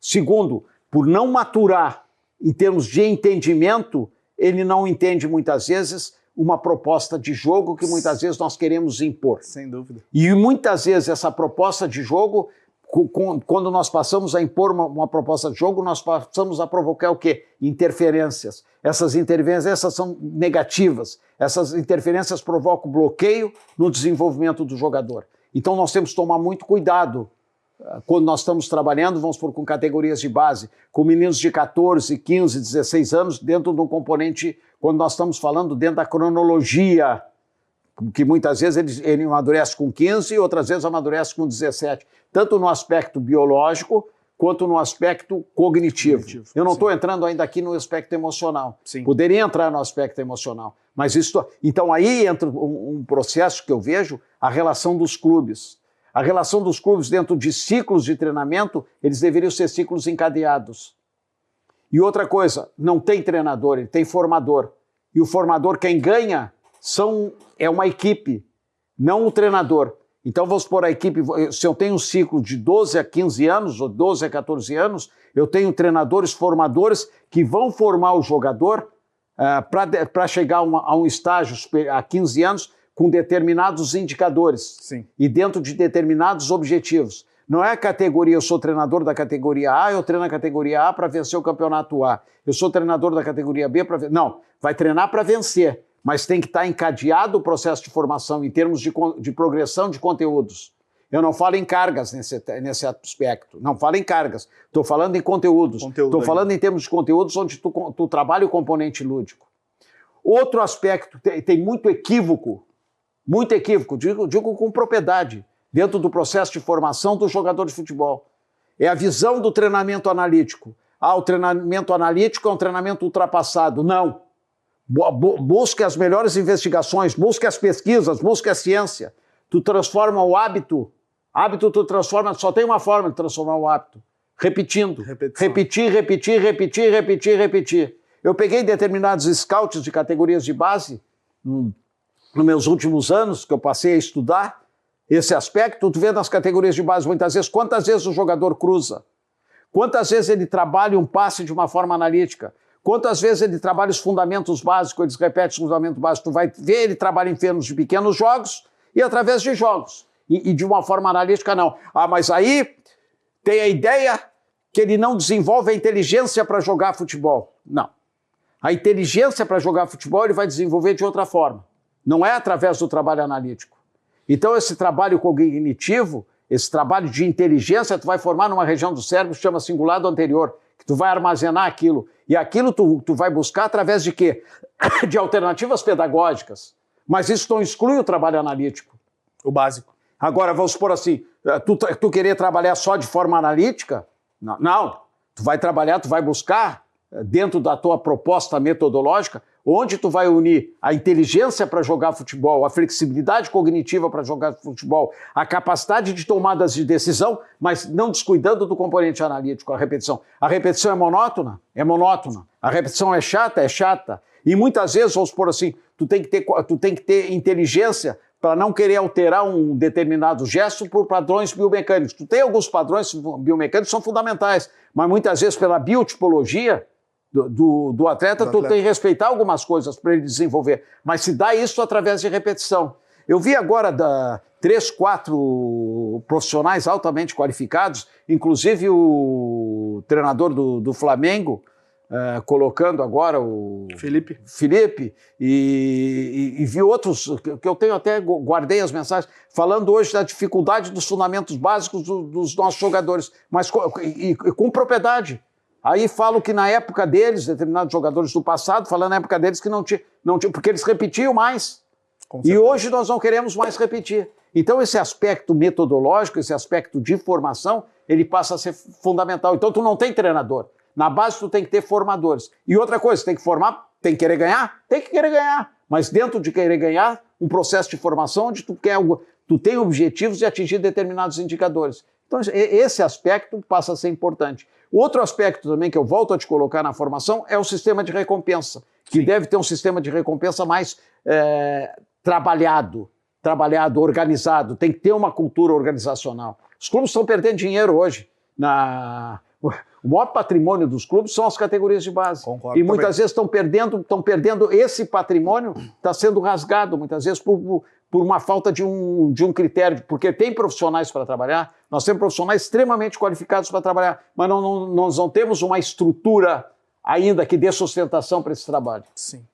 Segundo, por não maturar em termos de entendimento, ele não entende muitas vezes uma proposta de jogo que muitas vezes nós queremos impor. Sem dúvida. E muitas vezes essa proposta de jogo, quando nós passamos a impor uma proposta de jogo, nós passamos a provocar o quê? Interferências. Essas interferências são negativas. Essas interferências provocam bloqueio no desenvolvimento do jogador. Então nós temos que tomar muito cuidado quando nós estamos trabalhando, vamos supor, com categorias de base, com meninos de 14, 15, 16 anos, dentro de um componente, quando nós estamos falando dentro da cronologia, que muitas vezes ele amadurece com 15 e outras vezes amadurece com 17, tanto no aspecto biológico quanto no aspecto cognitivo. Eu não estou entrando ainda aqui no aspecto emocional. Sim. Poderia entrar no aspecto emocional, mas isso... Então aí entra um processo que eu vejo, a relação dos clubes. A relação dos clubes dentro de ciclos de treinamento, eles deveriam ser ciclos encadeados. E outra coisa, não tem treinador, ele tem formador. E o formador, quem ganha, é uma equipe, não o treinador. Então, vamos supor a equipe, se eu tenho um ciclo de 12 a 15 anos, ou 12 a 14 anos, eu tenho treinadores, formadores, que vão formar o jogador para chegar a um estágio a 15 anos, com determinados indicadores. Sim. E dentro de determinados objetivos. Não é a categoria, eu sou treinador da categoria A, eu treino a categoria A para vencer o campeonato A. Eu sou treinador da categoria B para vencer. Não, vai treinar para vencer, mas tem que estar encadeado o processo de formação em termos de progressão de conteúdos. Eu não falo em cargas nesse aspecto, não falo em cargas, estou falando em conteúdos. Estou falando em termos de conteúdos onde tu trabalha o componente lúdico. Outro aspecto, tem muito equívoco, digo com propriedade, dentro do processo de formação do jogador de futebol. É a visão do treinamento analítico. O treinamento analítico é um treinamento ultrapassado. Não. Busque as melhores investigações, busque as pesquisas, busque a ciência. Tu transforma o hábito. Hábito tu transforma, só tem uma forma de transformar o hábito. Repetindo. Repetir. Eu peguei determinados scouts de categorias de base, nos meus últimos anos, que eu passei a estudar esse aspecto, tu vê nas categorias de base muitas vezes, quantas vezes o jogador cruza, quantas vezes ele trabalha um passe de uma forma analítica, quantas vezes ele trabalha os fundamentos básicos, eles repetem os fundamentos básicos, tu vai ver ele trabalha em termos de pequenos jogos e através de jogos, e de uma forma analítica não. Mas aí tem a ideia que ele não desenvolve a inteligência para jogar futebol. Não. A inteligência para jogar futebol ele vai desenvolver de outra forma. Não é através do trabalho analítico. Então esse trabalho cognitivo, esse trabalho de inteligência, tu vai formar numa região do cérebro que se chama cingulado anterior, que tu vai armazenar aquilo. E aquilo tu vai buscar através de quê? De alternativas pedagógicas. Mas isso não exclui o trabalho analítico. O básico. Agora, vamos supor assim, tu querer trabalhar só de forma analítica? Não. Tu vai trabalhar, tu vai buscar, dentro da tua proposta metodológica, onde tu vai unir a inteligência para jogar futebol, a flexibilidade cognitiva para jogar futebol, a capacidade de tomadas de decisão, mas não descuidando do componente analítico, a repetição. A repetição é monótona? É monótona. A repetição é chata? É chata. E muitas vezes, vamos supor assim, tu tem que ter inteligência para não querer alterar um determinado gesto por padrões biomecânicos. Tu tem alguns padrões biomecânicos que são fundamentais, mas muitas vezes pela biotipologia do atleta, tu tem que respeitar algumas coisas para ele desenvolver, mas se dá isso através de repetição. Eu vi agora 3, 4 profissionais altamente qualificados, inclusive o treinador do Flamengo, colocando agora o Felipe e vi outros, que eu tenho até guardei as mensagens, falando hoje da dificuldade dos fundamentos básicos dos nossos jogadores, mas com propriedade. Aí falo que na época deles, determinados jogadores do passado, falando na época deles que não tinha, porque eles repetiam mais. E hoje nós não queremos mais repetir. Então esse aspecto metodológico, esse aspecto de formação, ele passa a ser fundamental. Então tu não tem treinador. Na base tu tem que ter formadores. E outra coisa, tem que formar, tem que querer ganhar? Tem que querer ganhar. Mas dentro de querer ganhar, um processo de formação onde tu tem objetivos de atingir determinados indicadores. Então esse aspecto passa a ser importante. Outro aspecto também que eu volto a te colocar na formação é o sistema de recompensa, que deve ter um sistema de recompensa mais trabalhado, organizado, tem que ter uma cultura organizacional. Os clubes estão perdendo dinheiro hoje. O maior patrimônio dos clubes são as categorias de base. Concordo e muitas vezes estão perdendo esse patrimônio, está sendo rasgado, muitas vezes por uma falta de um critério, porque tem profissionais para trabalhar, nós temos profissionais extremamente qualificados para trabalhar, mas nós não temos uma estrutura ainda que dê sustentação para esse trabalho. Sim.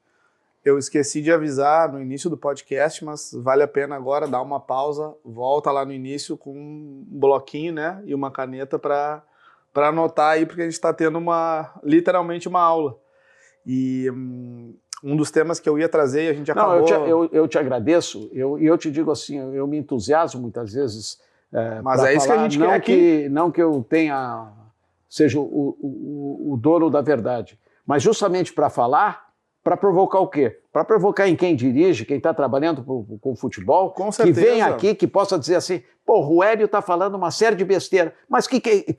Eu esqueci de avisar no início do podcast, mas vale a pena agora dar uma pausa, volta lá no início com um bloquinho, né, e uma caneta para anotar aí, porque a gente está tendo literalmente uma aula. E um dos temas que eu ia trazer, a gente acabou... Eu te agradeço, e eu te digo assim, eu me entusiasmo muitas vezes. Mas é isso que a gente quer aqui. Não que eu seja o dono da verdade, mas justamente para falar, para provocar o quê? Para provocar em quem dirige, quem está trabalhando com futebol, com certeza, que venha aqui, que possa dizer assim, pô, o Hélio está falando uma série de besteira, mas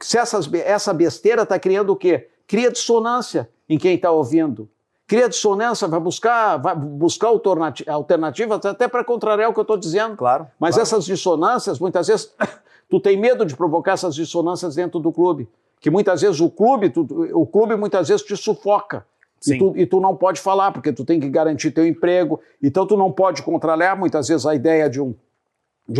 se essa besteira está criando o quê? Cria dissonância em quem está ouvindo. Cria dissonância, vai buscar alternativas até para contrariar o que eu estou dizendo. Claro. Mas essas dissonâncias, muitas vezes, tu tem medo de provocar essas dissonâncias dentro do clube. Que muitas vezes o clube muitas vezes te sufoca. E tu não pode falar, porque tu tem que garantir teu emprego. Então tu não pode contrariar muitas vezes a ideia de um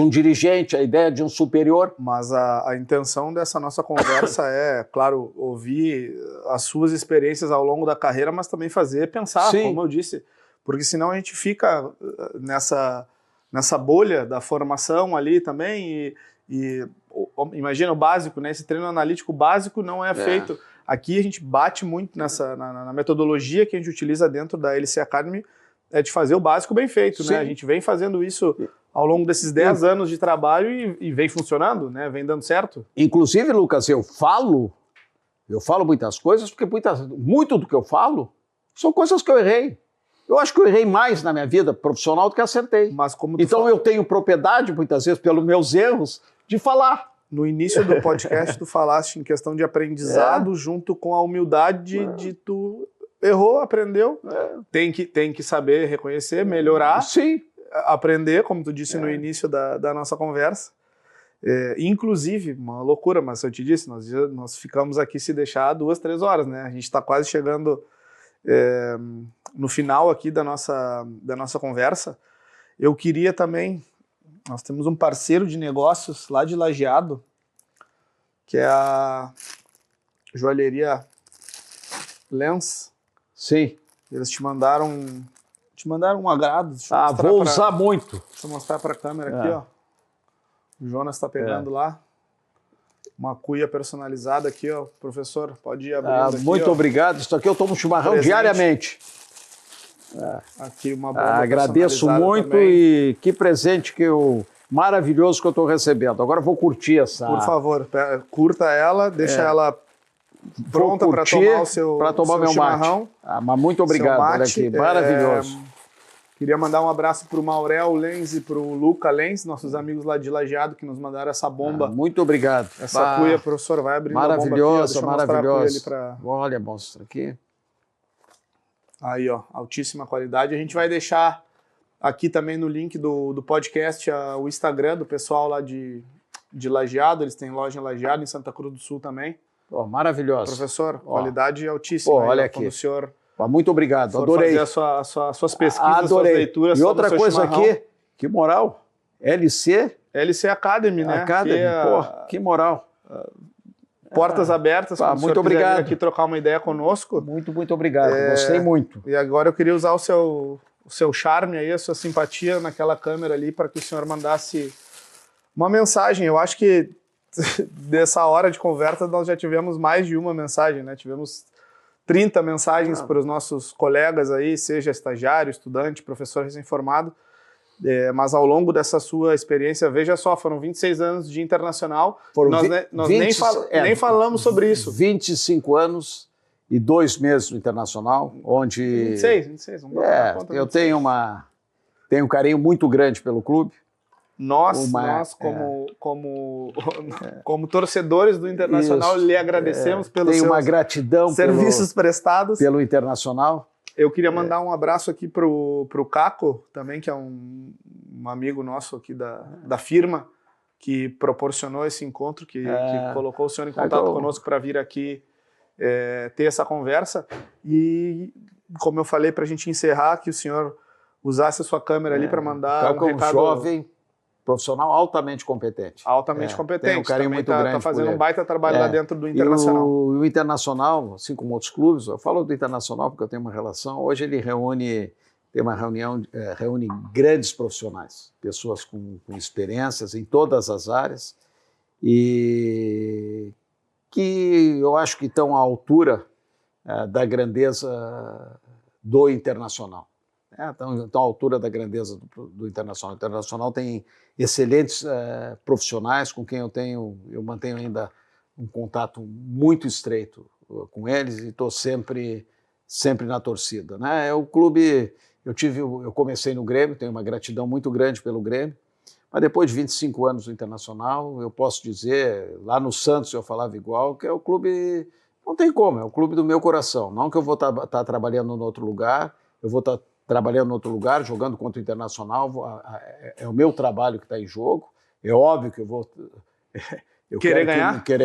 dirigente, a ideia de um superior. Mas a intenção dessa nossa conversa é, claro, ouvir as suas experiências ao longo da carreira, mas também pensar, como eu disse, porque senão a gente fica nessa bolha da formação ali também e imagina o básico, né? Esse treino analítico básico não é feito. Aqui a gente bate muito na metodologia que a gente utiliza dentro da LC Academy, é de fazer o básico bem feito, né? A gente vem fazendo isso ao longo desses 10 anos de trabalho e vem funcionando, né? Vem dando certo. Inclusive, Lucas, eu falo muitas coisas, porque muito do que eu falo são coisas que eu errei. Eu acho que eu errei mais na minha vida profissional do que acertei. Mas como então eu tenho propriedade, muitas vezes, pelos meus erros, de falar. No início do podcast, tu falaste em questão de aprendizado junto com a humildade de tu errou, aprendeu. Tem que saber reconhecer, melhorar. Sim. Aprender, como tu disse no início da nossa conversa. Inclusive, uma loucura, mas eu te disse, nós ficamos aqui se deixar 2, 3 horas, né? A gente está quase chegando no final aqui da nossa conversa. Eu queria também, nós temos um parceiro de negócios lá de Lajeado, que é a joalheria Lens. Sim. Eles te mandaram um agrado. Vou usar muito. Deixa eu mostrar para a câmera aqui, ó. O Jonas está pegando lá. Uma cuia personalizada aqui, ó. Professor, pode ir abrindo aqui, muito obrigado. Isso aqui eu tomo chimarrão diariamente. Aqui uma bomba agradeço muito também. E que presente maravilhoso que eu estou recebendo. Agora eu vou curtir essa... Por favor, curta ela, deixa ela pronta para tomar meu chimarrão. Mas muito obrigado, olha aqui, maravilhoso. Queria mandar um abraço para o Maurel Lenz e para o Luca Lenz, nossos amigos lá de Lajeado, que nos mandaram essa bomba. Muito obrigado. Essa cuia, professor, vai abrindo maravilhosa, a bomba aqui, maravilhosa. Olha, mostra aqui. Aí, ó, altíssima qualidade. A gente vai deixar aqui também no link do podcast o Instagram do pessoal lá de Lajeado. Eles têm loja em Lajeado, em Santa Cruz do Sul também. Maravilhoso. Professor, qualidade altíssima. Olha aqui. Quando o senhor muito obrigado, adorei. Fazer as suas pesquisas, suas leituras. E outra coisa aqui, que moral, LC Academy, né? Academy, que moral. Portas abertas, quando muito obrigado. Vir aqui trocar uma ideia conosco. Muito obrigado, gostei muito. E agora eu queria usar o seu charme aí, a sua simpatia naquela câmera ali para que o senhor mandasse uma mensagem. Eu acho que dessa hora de conversa, nós já tivemos mais de uma mensagem, né? Tivemos 30 mensagens para os nossos colegas aí, seja estagiário, estudante, professor recém-formado, mas ao longo dessa sua experiência, veja só, foram 26 anos de internacional, nós nem falamos sobre isso. 25 anos e 2 meses no internacional, onde... 26, vamos botar conta. Eu tenho um carinho muito grande pelo clube. Nós como torcedores do Internacional, lhe agradecemos pelos seus uma gratidão serviços prestados. Pelo Internacional. Eu queria mandar um abraço aqui pro Caco, também, que é um amigo nosso aqui da firma, que proporcionou esse encontro, que colocou o senhor em contato conosco para vir aqui ter essa conversa. E, como eu falei, para a gente encerrar, que o senhor usasse a sua câmera ali para mandar um recado. Jovem, profissional altamente competente. Altamente competente. Tem um carinho muito grande. Está fazendo um baita trabalho lá dentro do Internacional. E o Internacional, assim como outros clubes, eu falo do Internacional porque eu tenho uma relação, hoje ele reúne grandes profissionais, pessoas com experiências em todas as áreas e que eu acho que estão à altura da grandeza do Internacional. Estão à altura da grandeza do Internacional. O Internacional tem excelentes profissionais com quem eu mantenho ainda um contato muito estreito com eles e estou sempre na torcida, né? O clube, eu comecei no Grêmio, tenho uma gratidão muito grande pelo Grêmio, mas depois de 25 anos no Internacional, eu posso dizer, lá no Santos eu falava igual, que é o clube, não tem como, é o clube do meu coração. Não que eu vou estar trabalhando em outro lugar, eu vou estar trabalhando em outro lugar, jogando contra o Internacional, é o meu trabalho que está em jogo. É óbvio que eu vou querer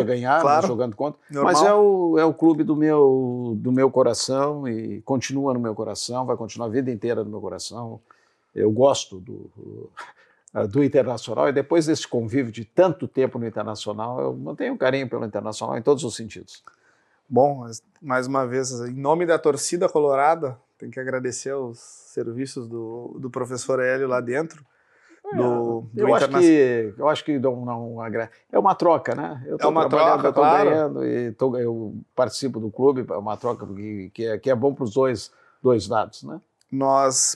ganhar, claro, jogando contra, normal. Mas é o clube do meu coração e continua no meu coração, vai continuar a vida inteira no meu coração. Eu gosto do Internacional e depois desse convívio de tanto tempo no Internacional, eu mantenho um carinho pelo Internacional em todos os sentidos. Bom, mais uma vez, em nome da torcida colorada, tem que agradecer os serviços do professor Hélio lá dentro. Eu acho que não é uma troca, né? Eu estou trabalhando, eu estou ganhando e eu participo do clube, é uma troca que é bom para os dois lados, né?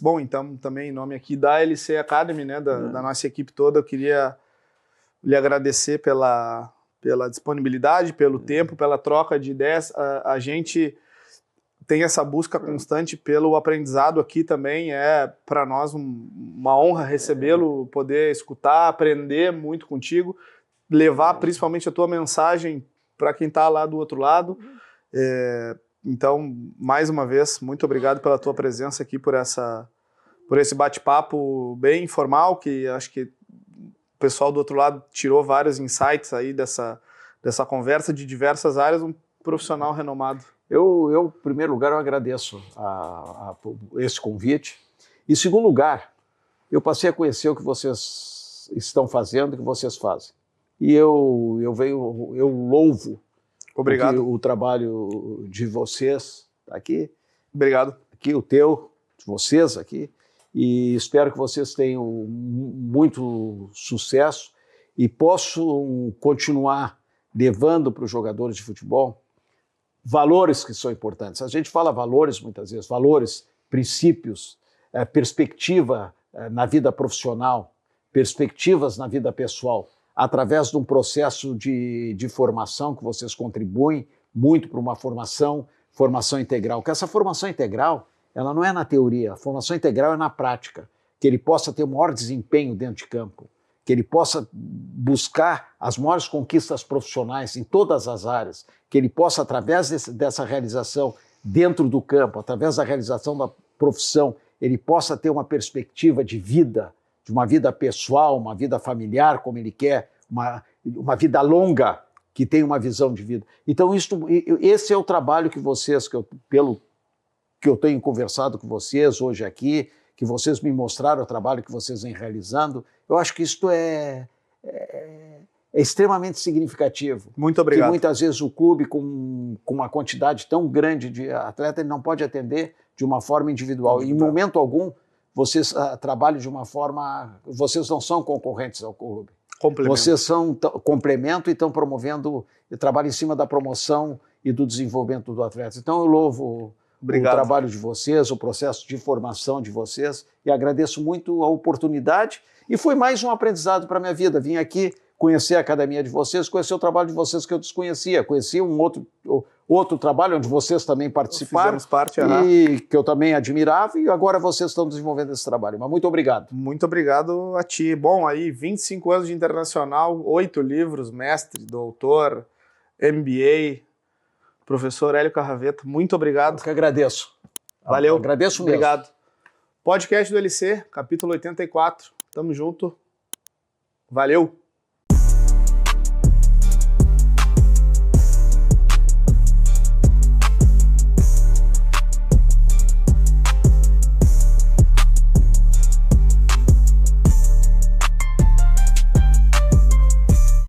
Bom, então, também em nome aqui da LC Academy, né, da nossa equipe toda, eu queria lhe agradecer pela disponibilidade, pelo tempo, pela troca de ideias. A gente tem essa busca constante pelo aprendizado aqui também. É para nós uma honra recebê-lo, poder escutar, aprender muito contigo, levar principalmente a tua mensagem para quem está lá do outro lado. Então, mais uma vez, muito obrigado pela tua presença aqui, por esse bate-papo bem informal, que acho que o pessoal do outro lado tirou vários insights aí dessa conversa de diversas áreas, um profissional renomado. Em primeiro lugar, eu agradeço esse convite. Em segundo lugar, eu passei a conhecer o que vocês estão fazendo, o que vocês fazem. E eu louvo o trabalho de vocês aqui. Obrigado. Aqui, de vocês aqui. E espero que vocês tenham muito sucesso e possam continuar levando para os jogadores de futebol valores que são importantes. A gente fala valores muitas vezes, valores, princípios, perspectiva na vida profissional, perspectivas na vida pessoal, através de um processo de formação que vocês contribuem muito para uma formação integral. Porque essa formação integral, ela não é na teoria, a formação integral é na prática, que ele possa ter o maior desempenho dentro de campo, que ele possa buscar as maiores conquistas profissionais em todas as áreas, que ele possa, através dessa realização dentro do campo, através da realização da profissão, ele possa ter uma perspectiva de vida, de uma vida pessoal, uma vida familiar, como ele quer, uma vida longa, que tem uma visão de vida. Então, esse é o trabalho que vocês, pelo que eu tenho conversado com vocês hoje aqui, que vocês me mostraram o trabalho que vocês vêm realizando, eu acho que isto é extremamente significativo. Muito obrigado. Que muitas vezes o clube, com uma quantidade tão grande de atletas, ele não pode atender de uma forma individual. Em momento algum, vocês trabalham de uma forma... Vocês não são concorrentes ao clube. Complemento. Vocês são complemento e estão promovendo, e trabalham em cima da promoção e do desenvolvimento do atleta. Então eu louvo Obrigado. o trabalho de vocês, o processo de formação de vocês, e agradeço muito a oportunidade. E foi mais um aprendizado para a minha vida. Vim aqui conhecer a academia de vocês, conhecer o trabalho de vocês que eu desconhecia, conheci um outro trabalho onde vocês também participaram, parte, e que eu também admirava, e agora vocês estão desenvolvendo esse trabalho. Mas muito obrigado. Muito obrigado a ti. Bom, aí 25 anos de internacional, 8 livros, mestre, doutor, MBA, professor Hélio Carraveta, muito obrigado. Eu que agradeço. Valeu. Agradeço mesmo. Obrigado. Podcast do LC, capítulo 84. Tamo junto. Valeu.